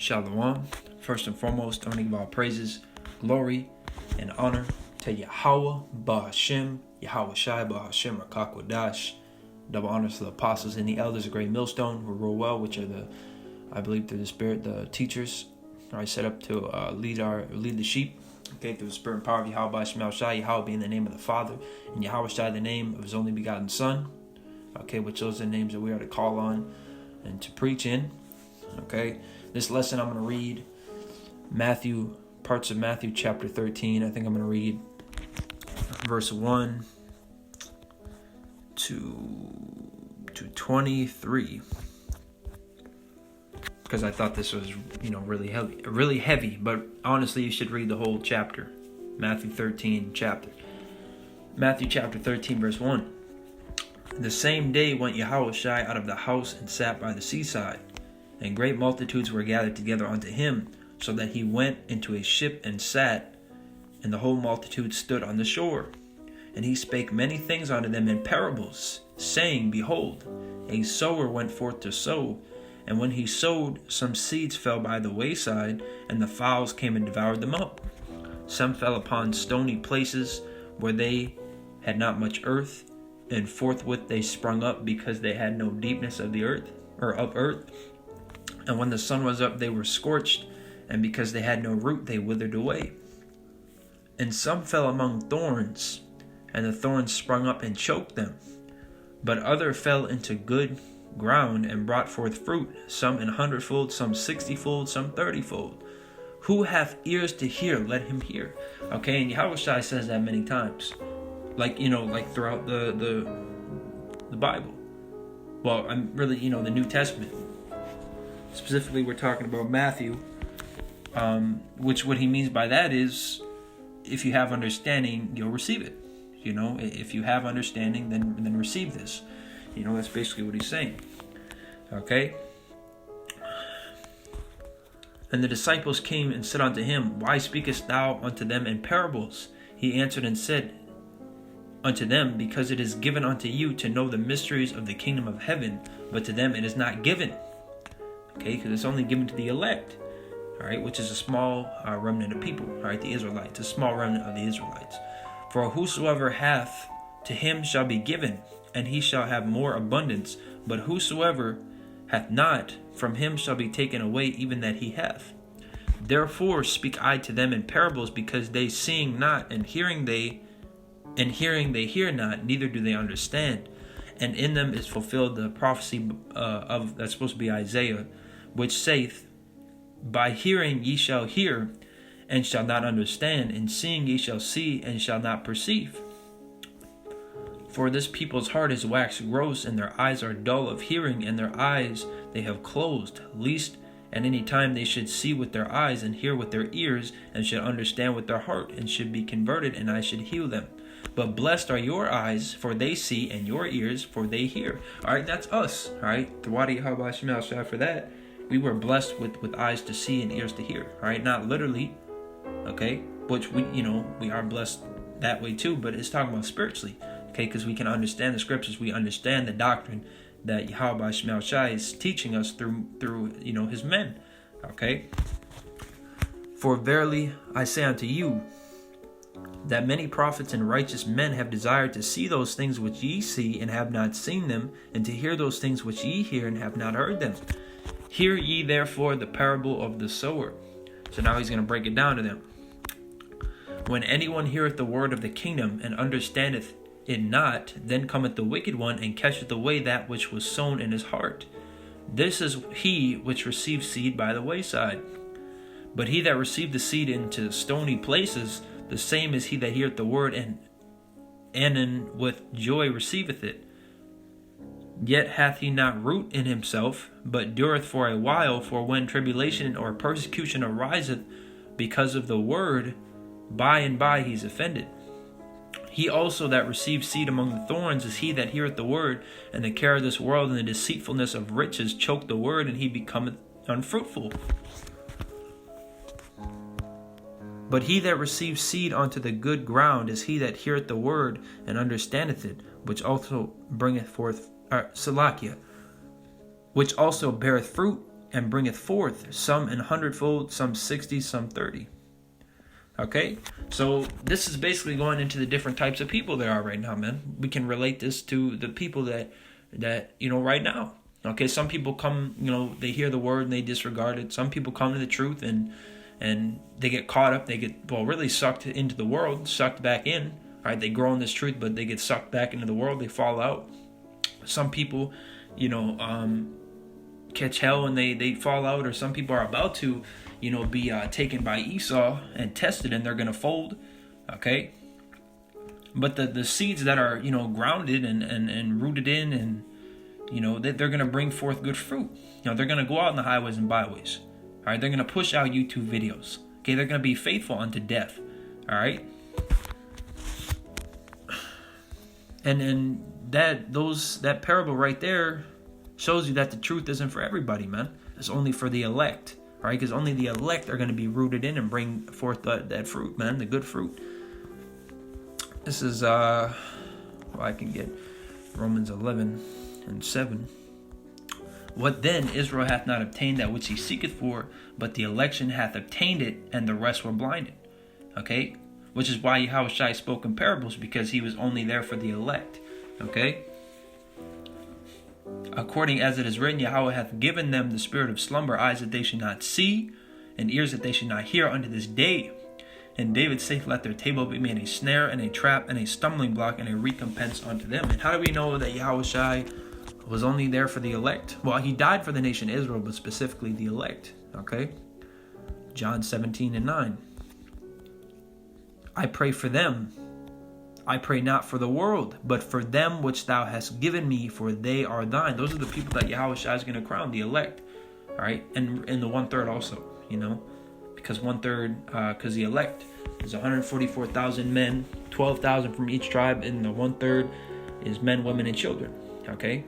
Shalom. First and foremost, I want to give all praises, glory, and honor to Yahweh, Ba'Hashem, Yahweh Shai, Ba'Hashem, Rakakwadash. Double honors to the apostles and the elders of Great Millstone who rule well, which are I believe through the Spirit, the teachers are set up to lead the sheep. Okay, through the Spirit and power of Yahweh, Ba'Hashem, Shai, Yahweh being the name of the Father, and Yahweh Shai the name of His only begotten Son. Okay, which those are the names that we are to call on and to preach in. Okay, this lesson I'm going to read parts of Matthew chapter 13. I think I'm going to read verse 1 to 23, because I thought this was, really heavy. But honestly, you should read the whole chapter, Matthew chapter 13, verse 1. The same day went Yahweh Shai out of the house and sat by the seaside, and great multitudes were gathered together unto him, so that he went into a ship and sat, and the whole multitude stood on the shore. And he spake many things unto them in parables, saying, Behold, a sower went forth to sow, and when he sowed, some seeds fell by the wayside, and the fowls came and devoured them up. Some fell upon stony places, where they had not much earth, and forthwith they sprung up, because they had no deepness of the earth, or of earth. And when the sun was up, they were scorched, and because they had no root, they withered away. And some fell among thorns, and the thorns sprung up and choked them. But other fell into good ground and brought forth fruit, some 100-fold, some 60-fold, some 30-fold. Who hath ears to hear, let him hear. Okay, and Yahweh Shai says that many times, like throughout the Bible. Well, I'm really, the New Testament. Specifically, we're talking about Matthew, which what he means by that is, if you have understanding, you'll receive it. If you have understanding, then receive this. That's basically what he's saying. Okay? And the disciples came and said unto him, Why speakest thou unto them in parables? He answered and said unto them, Because it is given unto you to know the mysteries of the kingdom of heaven, but to them it is not given. Okay, because it's only given to the elect, all right, which is a small remnant of people, all right, the Israelites, a small remnant of the Israelites. For whosoever hath, to him shall be given, and he shall have more abundance. But whosoever hath not, from him shall be taken away even that he hath. Therefore speak I to them in parables, because they seeing not, and hearing they hear not, neither do they understand. And in them is fulfilled the prophecy of that's supposed to be Isaiah, which saith, By hearing ye shall hear, and shall not understand, and seeing ye shall see, and shall not perceive. For this people's heart is waxed gross, and their eyes are dull of hearing, and their eyes they have closed, lest at any time they should see with their eyes, and hear with their ears, and should understand with their heart, and should be converted, and I should heal them. But blessed are your eyes, for they see, and your ears, for they hear. All right, that's us. All right, T.R.O.Y, how about Shemel Shai for that? We were blessed with eyes to see and ears to hear. All right, not literally, okay, which we are blessed that way too, but it's talking about spiritually, okay, because we can understand the scriptures, we understand the doctrine that Yahweh Shemel Shai is teaching us through his men, okay. For verily I say unto you, that many prophets and righteous men have desired to see those things which ye see and have not seen them, and to hear those things which ye hear and have not heard them. Hear ye therefore the parable of the sower. So now he's going to break it down to them. When anyone heareth the word of the kingdom and understandeth it not, then cometh the wicked one and catcheth away that which was sown in his heart. This is he which received seed by the wayside. But he that received the seed into stony places, the same is he that heareth the word, and with joy receiveth it. Yet hath he not root in himself, but dureth for a while. For when tribulation or persecution ariseth because of the word, by and by he is offended. He also that received seed among the thorns is he that heareth the word, and the care of this world and the deceitfulness of riches choke the word, and he becometh unfruitful. But he that receives seed unto the good ground is he that heareth the word and understandeth it, which also bringeth forth which also beareth fruit and bringeth forth, some an hundredfold, some 60, some 30. Okay, so this is basically going into the different types of people there are right now, man. We can relate this to the people that right now. Okay, some people come, they hear the word and they disregard it. Some people come to the truth and they get caught up. They get really sucked into the world, sucked back in. All right, they grow in this truth, but they get sucked back into the world. They fall out. Some people, catch hell and they fall out, or some people are about to be taken by Esau and tested, and they're going to fold. Okay, but the seeds that are grounded and rooted in, and they're going to bring forth good fruit. They're going to go out in the highways and byways. All right, they're going to push out YouTube videos. Okay, they're going to be faithful unto death. All right, and that parable right there shows you that the truth isn't for everybody, man. It's only for the elect. All right, because only the elect are going to be rooted in and bring forth that fruit, man, the good fruit. This is I can get Romans 11:7. What then? Israel hath not obtained that which he seeketh for, but the election hath obtained it, and the rest were blinded. Okay, which is why Yahushua spoke in parables, because he was only there for the elect. Okay. According as it is written, Yahweh hath given them the spirit of slumber, eyes that they should not see, and ears that they should not hear unto this day. And David saith, let their table be made a snare and a trap and a stumbling block and a recompense unto them. And how do we know that Yahushua was only there for the elect? Well, he died for the nation Israel, but specifically the elect. Okay? John 17:9. I pray for them. I pray not for the world, but for them which thou hast given me, for they are thine. Those are the people that Yahushua is going to crown, the elect. All right, and the 1/3 also, because 1/3, because the elect is 144,000 men, 12,000 from each tribe, and the 1/3 is men, women, and children. Okay,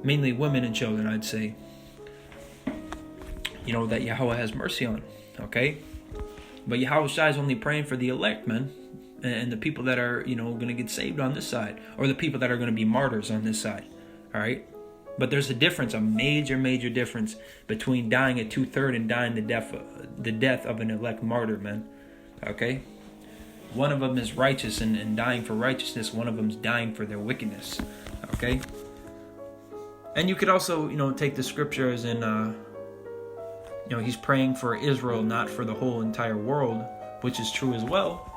mainly women and children, I'd say. That Yahweh has mercy on. Okay. But Yahushua is only praying for the elect, man, and the people that are, going to get saved on this side, or the people that are going to be martyrs on this side. All right, but there's a difference, a major difference between dying at 2/3 and dying the death of an elect martyr, man. Okay, one of them is righteous and dying for righteousness. One of them is dying for their wickedness. Okay, and you could also, take the scriptures and. He's praying for Israel, not for the whole entire world, which is true as well.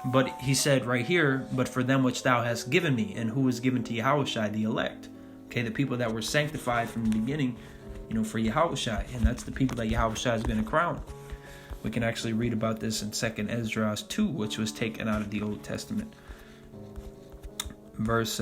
But he said right here, but for them which thou hast given me, and who was given to Yahushua, the elect. Okay, the people that were sanctified from the beginning, for Yahushua, and that's the people that Yahushua is going to crown. We can actually read about this in 2 Ezra 2, which was taken out of the Old Testament. Verse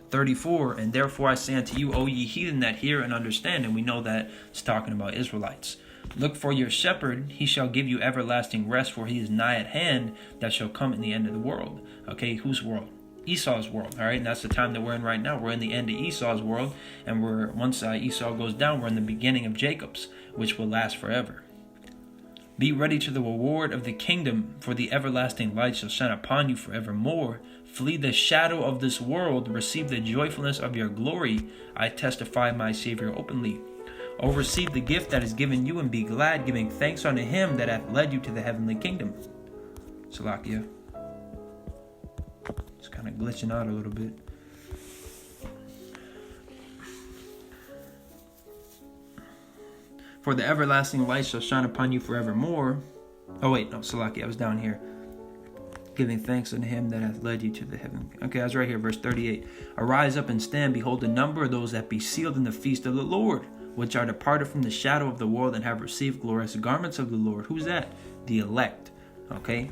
34, and therefore I say unto you, O ye heathen that hear and understand, and we know that it's talking about Israelites. Look for your shepherd, he shall give you everlasting rest, for he is nigh at hand, that shall come in the end of the world. Okay, whose world? Esau's world. All right, and that's the time that we're in right now. We're in the end of Esau's world, and once Esau goes down, we're in the beginning of Jacob's, which will last forever. Be ready to the reward of the kingdom, for the everlasting light shall shine upon you forevermore. Flee the shadow of this world, receive the joyfulness of your glory. I testify my Savior openly. O receive the gift that is given you, and be glad, giving thanks unto him that hath led you to the heavenly kingdom. Salakia. It's kind of glitching out a little bit. For the everlasting light shall shine upon you forevermore. Oh wait, no, Salakia, I was down here. Giving thanks unto him that hath led you to the heaven. Okay, I was right here, verse 38. Arise up and stand, behold the number of those that be sealed in the feast of the Lord, which are departed from the shadow of the world and have received glorious garments of the Lord. Who's that? The elect. Okay.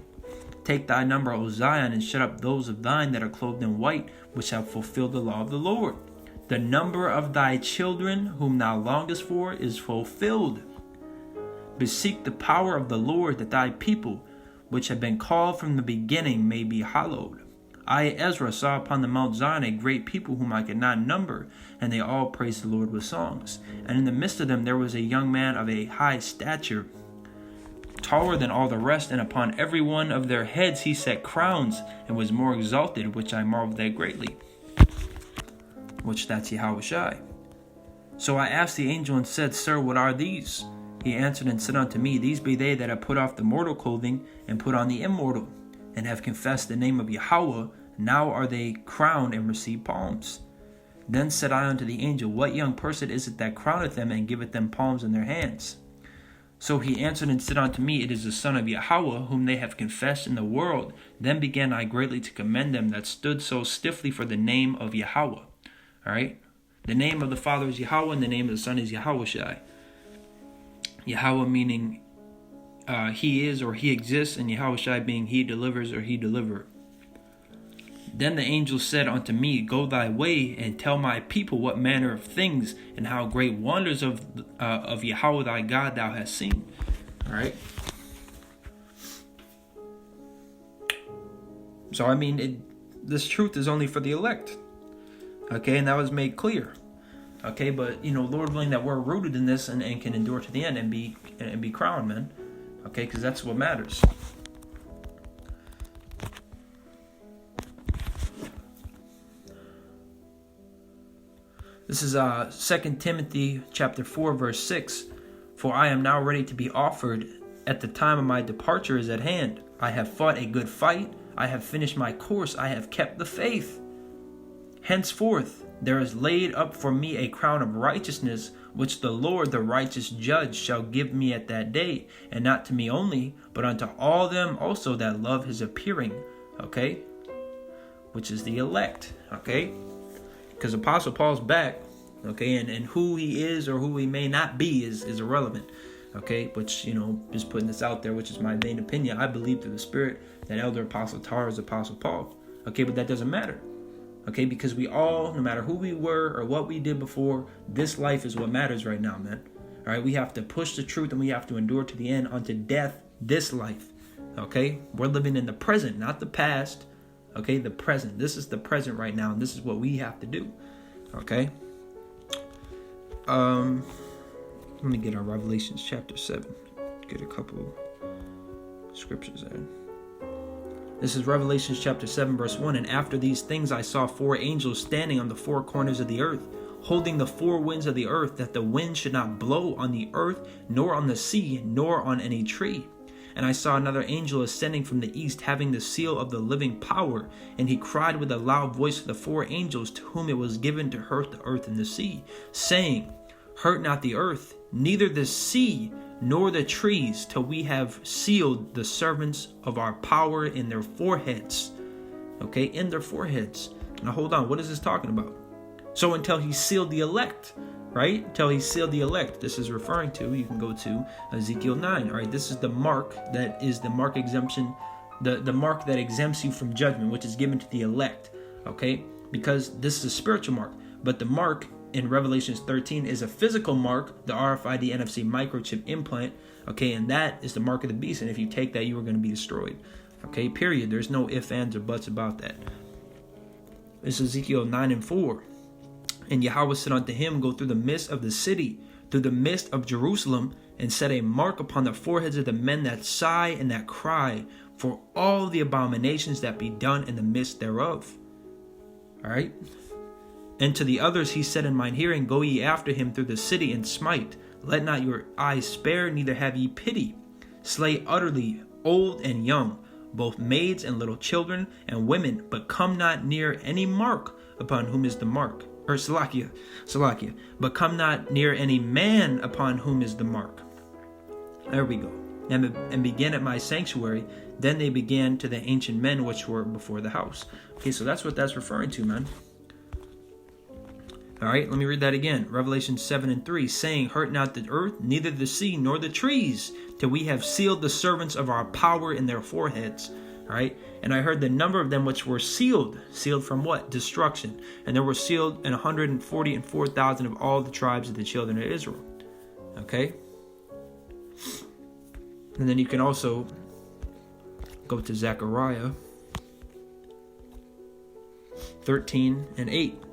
Take thy number, O Zion, and shut up those of thine that are clothed in white, which have fulfilled the law of the Lord. The number of thy children, whom thou longest for, is fulfilled. Beseek the power of the Lord, that thy people, which have been called from the beginning, may be hallowed. I, Ezra, saw upon the Mount Zion a great people whom I could not number, and they all praised the Lord with songs. And in the midst of them there was a young man of a high stature, taller than all the rest, and upon every one of their heads he set crowns, and was more exalted, which I marveled at greatly. Which that's Yahushua. So I asked the angel and said, Sir, what are these? He answered and said unto me, These be they that have put off the mortal clothing, and put on the immortal, and have confessed the name of Yahweh. Now are they crowned and receive palms. Then said I unto the angel, What young person is it that crowneth them, and giveth them palms in their hands? So he answered and said unto me, It is the Son of Yahweh, whom they have confessed in the world. Then began I greatly to commend them that stood so stiffly for the name of Yahweh. All right? The name of the Father is Yahweh, and the name of the Son is Yahushai. Yahweh meaning he is or he exists, and Yahushai being he delivers or he delivered. Then the angel said unto me, Go thy way, and tell my people what manner of things and how great wonders of Yahweh thy God thou hast seen. All right. So I mean, this truth is only for the elect. Okay, and that was made clear. Okay, but Lord willing that we're rooted in this and can endure to the end and be crowned, man. Okay, because that's what matters. This is 2 Timothy chapter 4, verse 6. For I am now ready to be offered, at the time of my departure is at hand. I have fought a good fight. I have finished my course. I have kept the faith. Henceforth there is laid up for me a crown of righteousness, which the Lord, the righteous judge, shall give me at that day, and not to me only, but unto all them also that love his appearing. Okay? Which is the elect. Okay? Because Apostle Paul's back, okay, and who he is or who he may not be is irrelevant, okay, which, just putting this out there, which is my main opinion. I believe through the Spirit that Elder Apostle T.R.O.Y is Apostle Paul, okay, but that doesn't matter, okay, because we all, no matter who we were or what we did before, this life is what matters right now, man, all right, we have to push the truth and we have to endure to the end unto death, this life, okay, we're living in the present, not the past. Okay, the present. This is the present right now, and this is what we have to do. Okay. Let me get on Revelations chapter 7. Get a couple scriptures there. This is Revelations chapter 7, verse 1. And after these things I saw 4 angels standing on the 4 corners of the earth, holding the 4 winds of the earth, that the wind should not blow on the earth, nor on the sea, nor on any tree. And I saw another angel ascending from the east, having the seal of the living power. And he cried with a loud voice to the 4 angels, to whom it was given to hurt the earth and the sea, saying, Hurt not the earth, neither the sea, nor the trees, till we have sealed the servants of our power in their foreheads. Okay, in their foreheads. Now hold on, what is this talking about? So until he sealed the elect, right? Until he sealed the elect. This is referring to, you can go to Ezekiel 9. All right, this is the mark that is the mark exemption, the mark that exempts you from judgment, which is given to the elect. Okay, because this is a spiritual mark, but the mark in Revelations 13 is a physical mark, the RFID NFC microchip implant. Okay, and that is the mark of the beast. And if you take that, you are going to be destroyed. Okay, period. There's no ifs, ands, or buts about that. This is Ezekiel 9 and 4. And Yahweh said unto him, Go through the midst of the city, through the midst of Jerusalem, and set a mark upon the foreheads of the men that sigh and that cry, for all the abominations that be done in the midst thereof. All right. And to the others he said in mine hearing, Go ye after him through the city and smite. Let not your eyes spare, neither have ye pity. Slay utterly old and young, both maids and little children and women, but come not near any mark upon whom is the mark. Or Salakia, but come not near any man upon whom is the mark. There we go. And began at my sanctuary. Then they began to the ancient men which were before the house. Okay, so that's what that's referring to, man. All right, let me read that again. Revelation 7 and 3, saying, Hurt not the earth, neither the sea, nor the trees, till we have sealed the servants of our power in their foreheads. All right, and I heard the number of them which were sealed. Sealed from what? Destruction. And there were sealed 144,000 of all the tribes of the children of Israel. Okay. And then you can also go to Zechariah 13 and 8.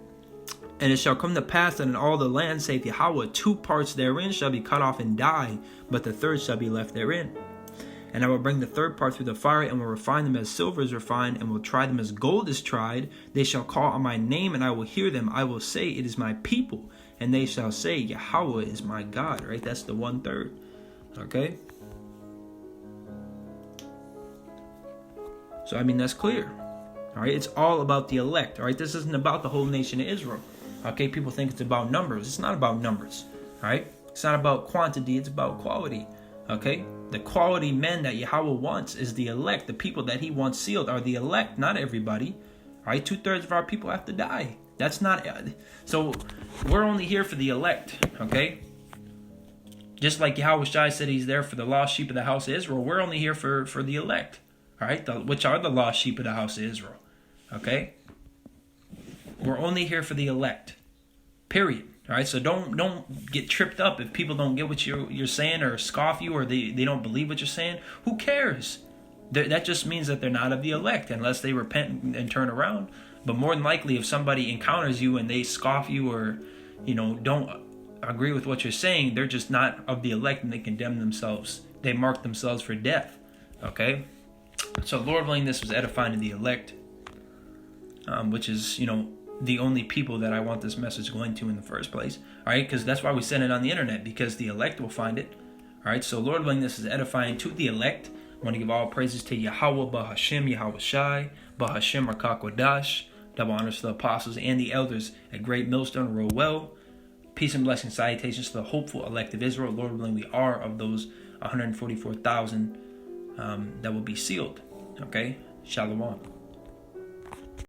And it shall come to pass that in all the land, saith Yahweh, 2 parts therein shall be cut off and die, but the third shall be left therein. And I will bring the third part through the fire, and will refine them as silver is refined, and will try them as gold is tried. They shall call on my name, and I will hear them. I will say, It is my people. and they shall say, Yahweh is my God, right? That's the 1/3. Okay? So, I mean, that's clear. All right? It's all about the elect. All right? This isn't about the whole nation of Israel. Okay? People think it's about numbers. It's not about numbers. All right? It's not about quantity. It's about quality. Okay? The quality men that Yahweh wants is the elect. The people that he wants sealed are the elect, not everybody. All right? 2/3 of our people have to die. That's not... So, we're only here for the elect. Okay? Just like Yahweh Shai said he's there for the lost sheep of the house of Israel, we're only here for the elect. All right? Which are the lost sheep of the house of Israel. Okay? We're only here for the elect. Period. All right? So don't get tripped up if people don't get what you're saying or scoff you or they don't believe what you're saying. Who cares? That just means that they're not of the elect unless they repent and turn around. But more than likely, if somebody encounters you and they scoff you or, don't agree with what you're saying, they're just not of the elect and they condemn themselves. They mark themselves for death. Okay? So Lord willing, this was edifying to the elect, which is, the only people that I want this message going to in the first place. All right? Because that's why we send it on the internet, because the elect will find it. All right? So Lord willing, this is edifying to the elect. I want to give all praises to Yahweh, Bahashem, Yahweh Shai, Bahashem, Rakakwadash. Double honors to the apostles and the elders at Great Millstone. Row well. Peace and blessing salutations to the hopeful elect of Israel. Lord willing, we are of those 144,000 that will be sealed. Okay? Shalom.